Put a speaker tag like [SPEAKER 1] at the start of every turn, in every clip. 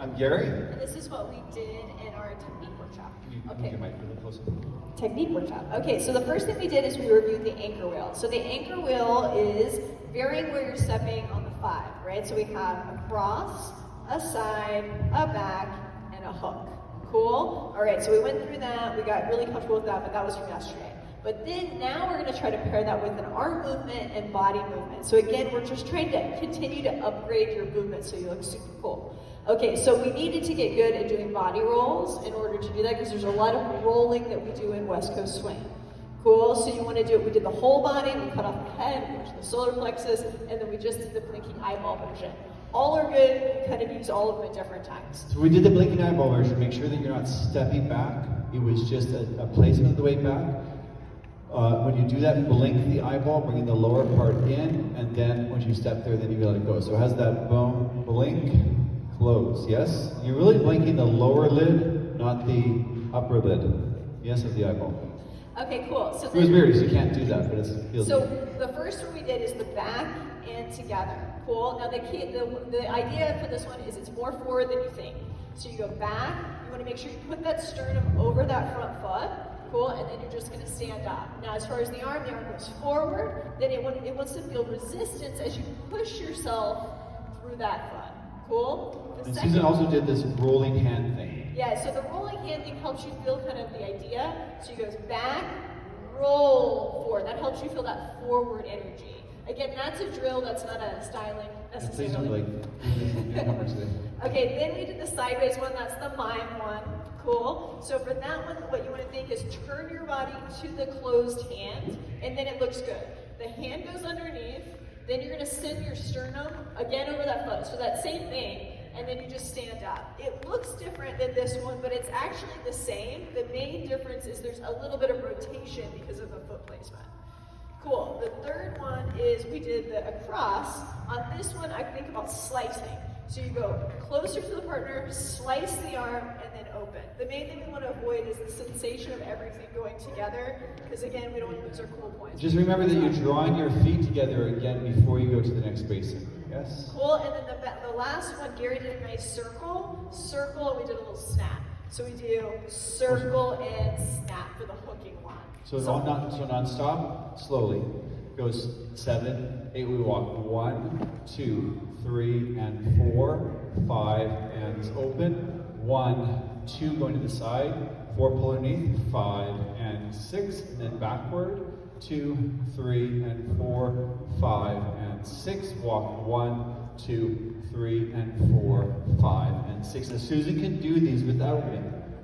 [SPEAKER 1] I'm Gary.
[SPEAKER 2] And this is what we did in our technique workshop.
[SPEAKER 1] Okay. You might be a little closer.
[SPEAKER 2] Technique workshop. Okay, so the first thing we did is we reviewed the anchor wheel. So the anchor wheel is varying where you're stepping on the 5, right? So we have a cross, a side, a back, and a hook. Cool? All right, so we went through that. We got really comfortable with that, but that was from yesterday. But then now we're going to try to pair that with an arm movement and body movement. So again, we're just trying to continue to upgrade your movement so you look super cool. Okay, so we needed to get good at doing body rolls in order to do that because there's a lot of rolling that we do in West Coast Swing. Cool, so you want to do it, we did the whole body, we cut off the head, we pushed the solar plexus, and then we just did the blinking eyeball version. All are good, you kind of use all of them at different times.
[SPEAKER 1] So we did the blinking eyeball version. Make sure that you're not stepping back. It was just a placement of the weight back. When you do that, blink the eyeball, bringing the lower part in, and then once you step there, then you let it go. So it has that boom, blink, close, yes? You're really blinking the lower lid, not the upper lid, yes, of the eyeball.
[SPEAKER 2] Okay, cool. So
[SPEAKER 1] it was weird because you can't do that, but it feels
[SPEAKER 2] so
[SPEAKER 1] good.
[SPEAKER 2] The first one we did is the back and together. Cool. Now the idea for this one is it's more forward than you think. So you go back, you want to make sure you put that sternum over that front foot. Cool, and then you're just going to stand up. Now, as far as the arm goes forward, then it wants to feel resistance as you push yourself through that foot. Cool?
[SPEAKER 1] And Susan also did this rolling hand thing.
[SPEAKER 2] Yeah, so the rolling hand thing helps you feel kind of the idea. So you goes back, roll forward. That helps you feel that forward energy. Again, that's a drill, that's not a styling necessarily. Okay, then we did the sideways one, that's the mime one. Cool. So for that one, what you want to think is turn your body to the closed hand, and then it looks good. The hand goes underneath, then you're going to send your sternum again over that foot. So that same thing, and then you just stand up. It looks different than this one, but it's actually the same. The main difference is there's a little bit of rotation because of the foot placement. Cool. The third one is we did the across. On this one, I think about slicing. So you go closer to the partner, slice the arm, and then open. The main thing we want to avoid is the sensation of everything going together, because again, we don't want to lose our cool points.
[SPEAKER 1] Just remember that you're drawing your feet together again before you go to the next basin. Yes?
[SPEAKER 2] Cool, and then the last one, Gary did a nice circle, and we did a little snap. So we do circle and snap for the hooking one.
[SPEAKER 1] So non-stop, slowly. Goes 7, 8, we walk 1, 2, 3, and 4, 5, and open. 1, 2, going to the side. 4, pull underneath. 5, and 6, and then backward. 2, 3, and 4, 5, and 6. Walk 1, 2, 3, and 4, 5, and 6. Now Susan can do these without me.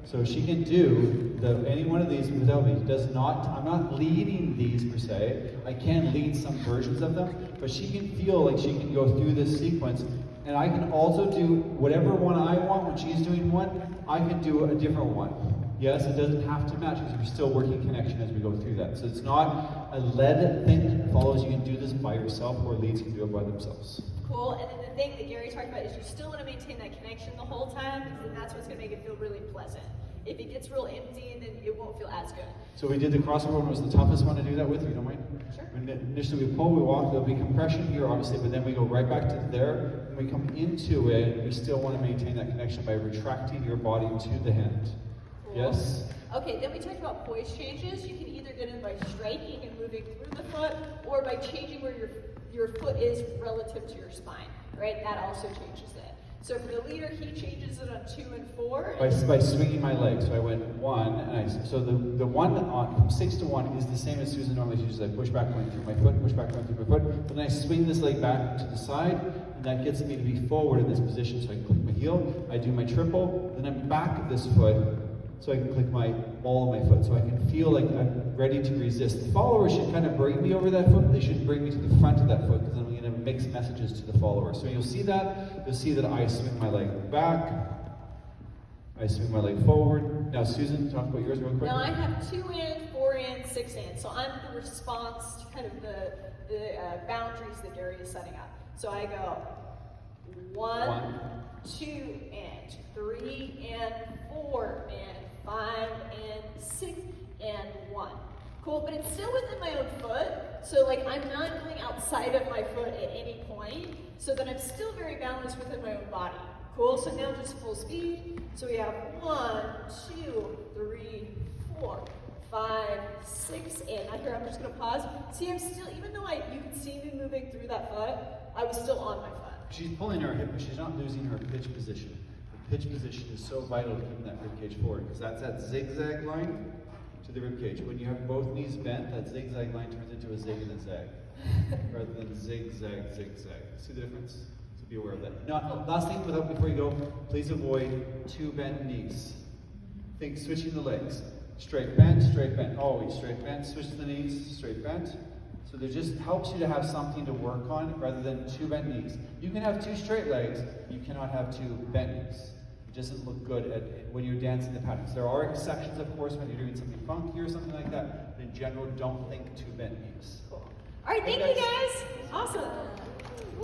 [SPEAKER 1] So she can do any one of these without me. I'm not leading these per se. I can lead some versions of them, but she can feel like she can go through this sequence. And I can also do whatever one I want. When she's doing one, I can do a different one. Yes, it doesn't have to match because we're still working connection as we go through that. So it's not a led thing that follows. You can do this by yourself, or leads can do it by themselves.
[SPEAKER 2] Cool, and then the thing that Gary talked about is you still want to maintain that connection the whole time, because that's what's going to make it feel really pleasant. If it gets real empty, then it won't feel as good.
[SPEAKER 1] So we did the crossover one. Was the toughest one to do that with? You don't mind?
[SPEAKER 2] Sure.
[SPEAKER 1] Initially we pull, we walk. There'll be compression here, obviously, but then we go right back to there. When we come into it, we still want to maintain that connection by retracting your body to the hand. Cool. Yes?
[SPEAKER 2] Okay, then we talked about poise changes. You can either get in by striking and moving through the foot, or by changing where your foot is relative to your spine, right? That also changes it. So for the leader, he changes it on 2 and 4.
[SPEAKER 1] By swinging my legs. So I went 1, and so the one from 6 to 1 is the same as Susan normally uses. I push back going through my foot, push back going through my foot. Then I swing this leg back to the side, and that gets me to be forward in this position. So I can click my heel, I do my triple, then I'm back of this foot, so I can click my ball of my foot. So I can feel like I'm ready to resist. The followers should kind of bring me over that foot, but they should bring me to the front of that foot, because then we're going to mix messages to the follower. So you'll see that I swing my leg back, I swing my leg forward. Now Susan, talk about yours real quick.
[SPEAKER 2] Now I have 2 in, 4 in, 6 in. So I'm the response to kind of the boundaries that Gary is setting up. So I go 1, 2, and 3, and 4, and 5, and 6, and 1. Cool, but it's still within my own foot, so like I'm not going outside of my foot at any point, so that I'm still very balanced within my own body. Cool, so now just full speed. So we have 1, 2, 3, 4, 5, 6, and now here I'm just gonna pause. See, I'm still, even though you can see me moving through that foot, I was still on my foot.
[SPEAKER 1] She's pulling her hip, but she's not losing her pitch position. The pitch position is so vital to keeping that rib cage forward, because that's that zigzag line to the rib cage. When you have both knees bent, that zigzag line turns into a zig and a zag, rather than zigzag, zigzag. See the difference? So be aware of that. Now, last thing before you go, please avoid two bent knees. Think switching the legs. Straight bent, always straight bent, switch the knees, straight bent. So it just helps you to have something to work on rather than two bent knees. You can have two straight legs, you cannot have two bent knees. It doesn't look good when you're dancing the patterns. There are exceptions, of course, when you're doing something funky or something like that, but in general, don't think two bent knees.
[SPEAKER 2] Cool. All right, thank you guys. Awesome.